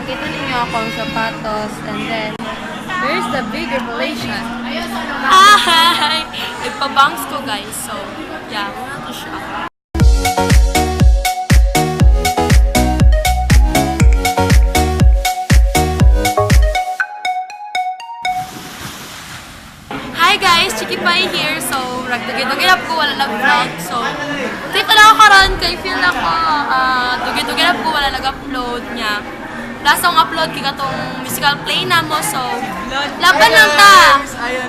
Nakita niyo akong sapatos and then there's the big revelation. Hi! Nagpa-bangs ko guys. So, yeah, muna to siya. Hi guys! Chiki Pai here. So, nagdugid-dugid ko, wala lang vlog. So, dito lang ako karon kay feel ako, dugid-dugid ko, wala nag-upload niya. Last akong upload kay katong musical play na mo. So, laban lang ta.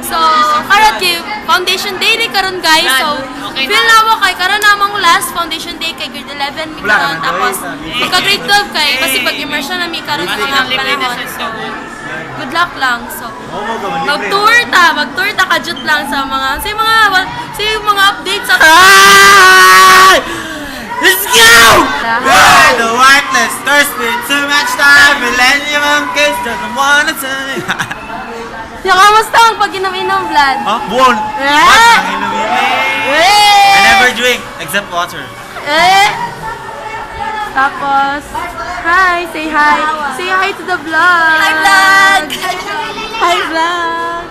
So, karon kay Foundation Day ni karon guys. So, feel na mo kay karon namang last Foundation Day kay grade 11 mi karon. Tapos, pagka grade 12 kay kasi pag-immersion na mi karon sa mga panahon. So, good luck lang. So, mag-tour ta kajut lang sa mga updates sa Let's go! We're the whiteless, thirsty, too much time, millennium kids doesn't wanna take. Yung kamusta ang pag-inom-inom, Vlad? Huh? Buon! What? I never drink, except water. Tapos, hi! Say hi! Say hi to the vlog! Hi vlog! Hi, vlog!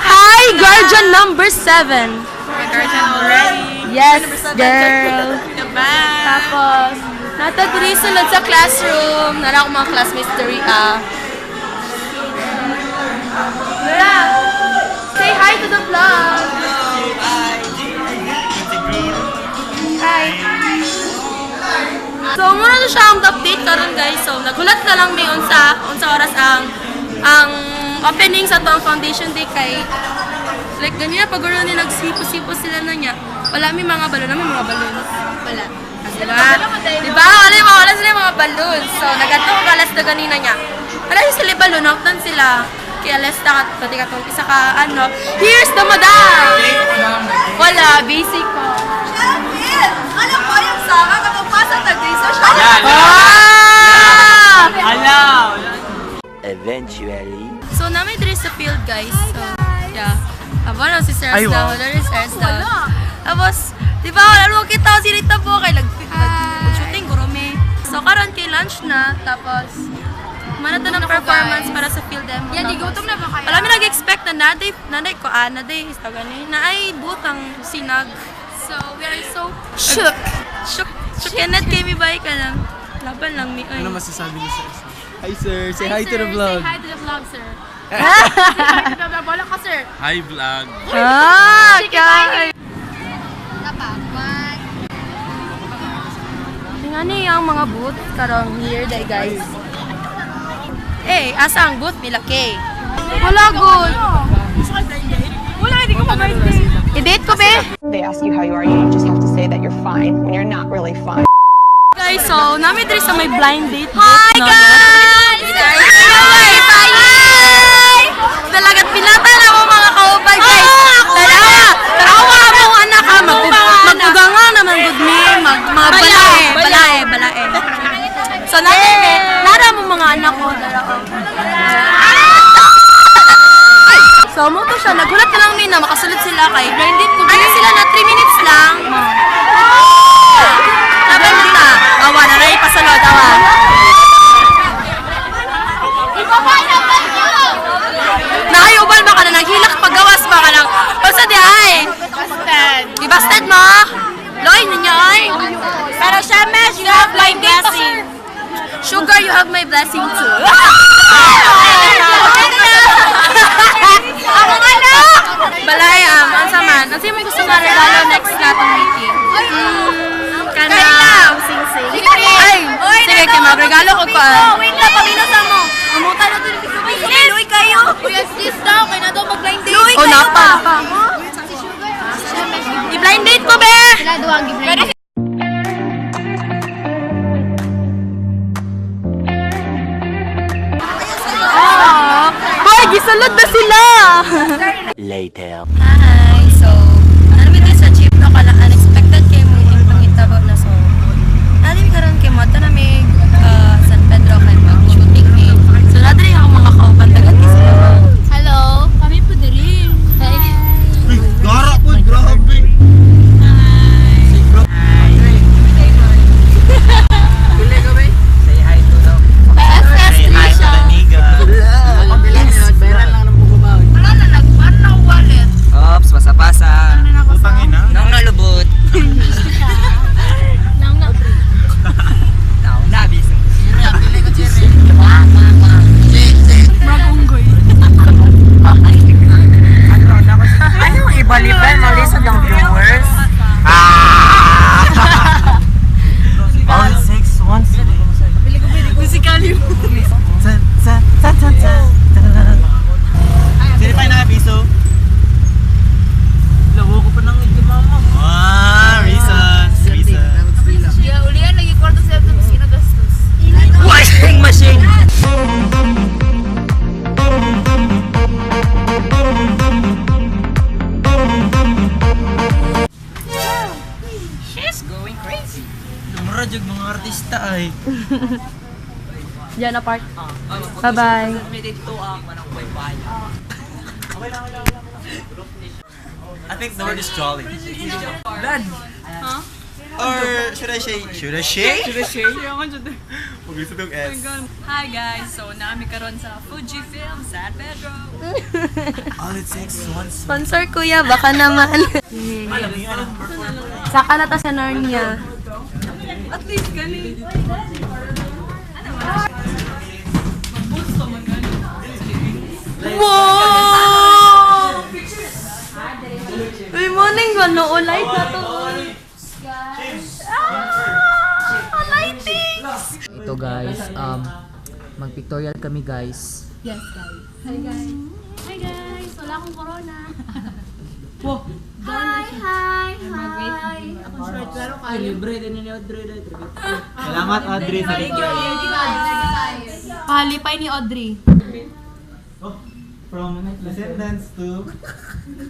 Hi, guardian number 7! My guardian already. Yes, girl! Bye! Tapos, natadiri sunod sa classroom. Nara akong mga classmates diri Nara! Say hi to the vlog! Hi! So, muna na siya ang update karon guys. So, nagulat na lang may unsa oras ang opening sa itong Foundation Day kay like ganyan pag ni nagsipo-sipo sila na niya. Wala may mga balon, may mga balloons. Wala. Sila. Diba? Wala sila yung mga balloons. So, nagato ko alas na ganina niya. Wala sila balon, naktan sila. Kaya alas na pati ka itong isa ka, here's the madam! Wala, basic ko. Alam ko yung Sara kapag pasa nag-isa siya. Hello! Eventually. So, namin dito sa field, guys. So, yeah. Aba na si Sir Asda. Wala rin si Sir Asda. Tapos, di ba, wala naman kita si Rita po. Kaya nag-shooting, gurumi. So, karon kay lunch na. Tapos, manata ng performance para sa field demo. Yan, gutom na ba kayo? Alam mo, nag-expect na naday ko, naday, na ay butang sinag. So, we are so Shook. Kenneth, kay mi bay ka lang. Laban lang mi. Ano masasabi niyo sir? Hi sir, say hi to the vlog. Say hi to the vlog, sir. Say hi to the vlog. Wala ka, sir. Hi vlog. Kaya. Napagwan. Tingnan niyo ang mga booth karong here day guys. Asa ang booth nila kay? Wala good. Wala, hindi ko mag-birthday. I-date ko be? They ask you how you are, you just have to say that you're fine when you're not really fine. Guys, so namin diri sa may blind date. Hi, guys! Hi! Dalagat pinata na mo mga kaubay guys. Tarawa mo anak ha, maguganga naman good me, mga balae. So nara mo mga anak ko, So mo to siya, nagulat na lang na makasulot sila kay blind date ko. Ano sila na 3 minutes lang. Sabi mo ta, awa na rin pasulot, awa. Nakayubal ba ka na naghilak paggawas ba ka ng basta di ay di bastard mo Loy ninyo ay pero siya mesh you have my blessing sugar you have my blessing too ako anak balay ansa man ano mo gusto nga regalo next natong meeting kanang sing-sing ay sige kay magregalo ko Wait lang, paminosa mo. Amutan na ito. Luy kayo. Kuya, sis daw. Kaya na daw mag-blind date. oh napa i-blind date ko be Sila doang gi-blind date. boy gisulod na sila Later. hi so ano ba sa jeep no kala unexpected kay mo yung pangitabo na so natin karon kay mo na may San Pedro kay mag-shooting ni so natin ako mga kauban dagat sila Hello. Kami po diri. Gara po, grabe. PSS3. Diyan na park. Bye-bye. I think the word is jolly. Huh? Or should I say? Should I say? Huwag gusto itong S. Hi guys, so namin karon sa Fujifilm San Pedro. All it takes is one Sponsor kuya, baka naman. Saka na ta sa Narnia. At least gani. Wow! Uy, morning ba? No, light na to. Lighting! Ito guys, mag-pictorial kami guys. Yes, guys. Hi, guys. Hi, guys. Wala akong corona. Hi, hi, hi. Ako short, pero kayo. Libre din ni Audrey. Salamat, Audrey, sa Pahalipay ni Audrey. From descendants to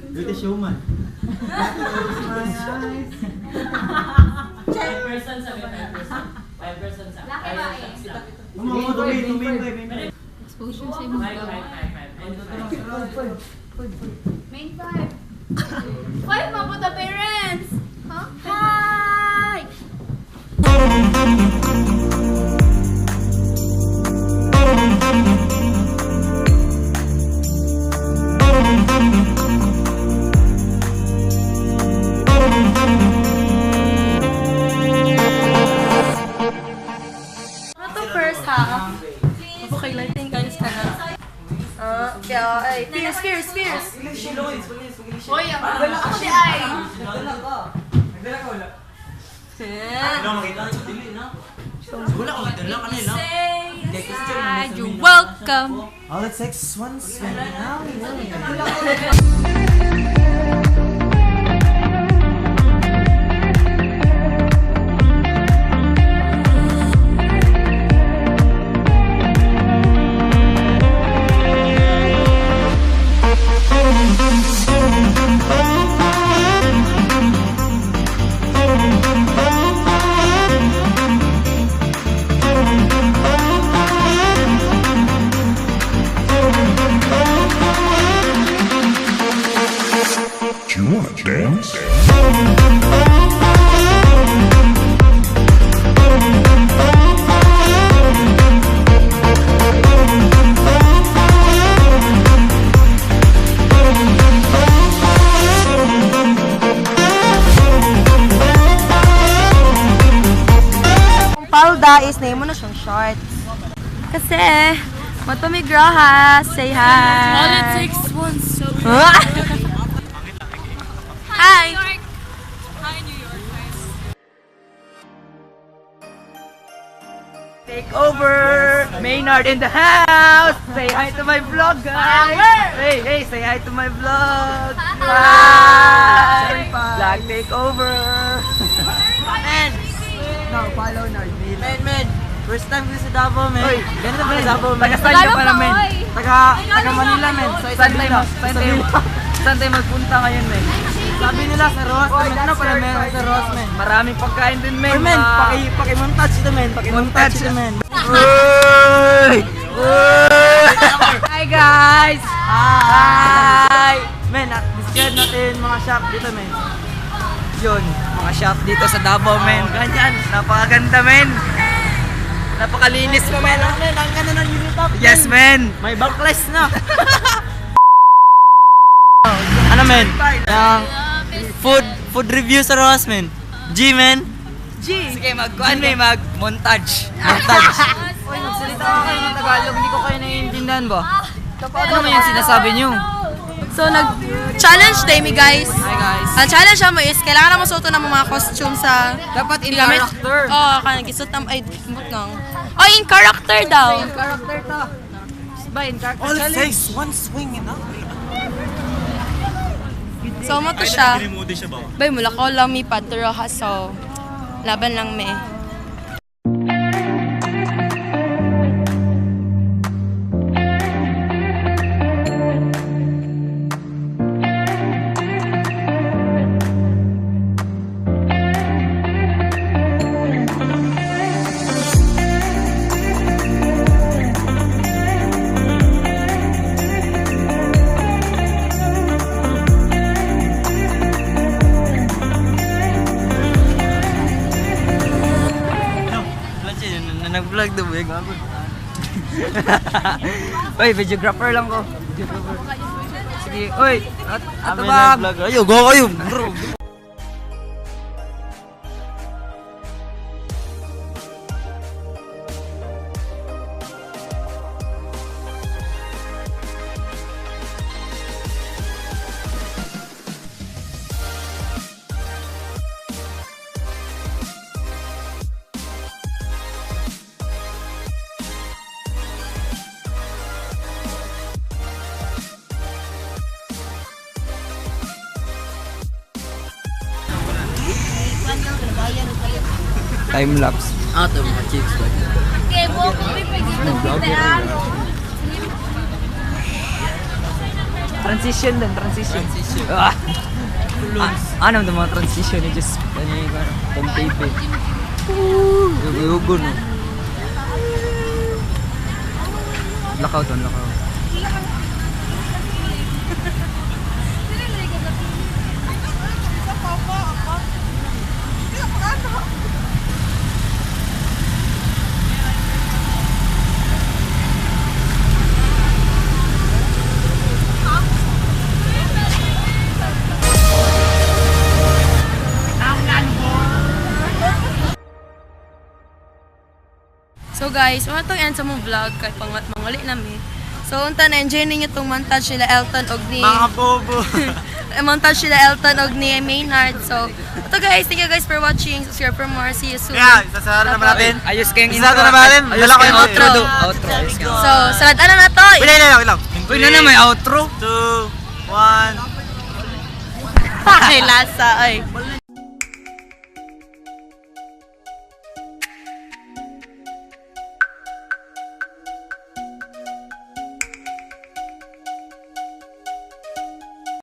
British human. Exposure sa imong Main five. Five mo po the parents. Huh? Hi! Ano to first half? Okay, lighting guys ka na. Kaya, ay, Fierce. Hoy, ako di ay. You're welcome. All it takes is one swing. You wanna dance? Palda is name mo na siyang shorts. Kasi, Matomigraha, say hi. All it takes is one soap. Hi. Hi, New York, guys. Take over! Maynard in the house! Say hi to my vlog guys! Hey, say hi to my vlog! Hi! Vlog take over! Men! No, follow Nard. Men! First time ko sa Davao, men. Ganito ba sa Davao, men? Taga-saan ka pala, men? Taga Manila, men. Saan tayo magpunta ngayon, men? Sabi nila sa Ross, men. Ano pala meron sa Ross, men? Maraming pagkain din, men. Men, paki-montage ito, men. Paki-montage ito, men. Hi, guys! Hi! Men, discard natin mga shop dito, men. Yun, mga shop dito sa Davao, men. Ganyan, napakaganda, men. Napakalinis mo, men. Ang ganda ng uniform. Yes, men. May backless na. Ano, men? Yung food review sa Ross, men. G, men. G. Sige, mag-montage. Uy, magsalita ka kayo ng Tagalog. Hindi ko kayo naiintindihan ba? Ano naman yung sinasabi nyo? So, nag-challenge day mi guys. Hi, guys. Ang challenge mo is, kailangan na masuot ng mga costume sa... Dapat in gamit. character. Oo, gisot ng... Ay, kimot nang. Oh, in character daw. In character to. Ba, in character All it challenge. takes is one swing, you know? So, mo to siya. Nilimuti siya ba? Bay, mula ko lang mi patro ha. So, laban lang me. lang dumig. Uy, videographer lang ko. Videographer. Sige, uy. Ato ba? Ayo, go kayo, bro. Time lapse. Ito mga chicks ba? Okay, buko ko pag Transition din, transition. Ah. Ano yung mga transition ni just ano yung pang tape. Yugo no. Lockout on, lockout. So guys, mga itong end sa mong vlog kay mangali namin. So unta na-enjoy ninyo itong montage nila Elton og ni Mga bobo. montage nila Elton og ni Maynard. So ito guys, thank you guys for watching. Subscribe for more. See you soon. Kaya, sasara naman natin. Ayos kayong Isa na naman. Dala ko yung outro. Outro. Ayos ka. So, salad ano na to? Wait lang. Uy, na may outro. 2, 1. Ay, lasa. Ay.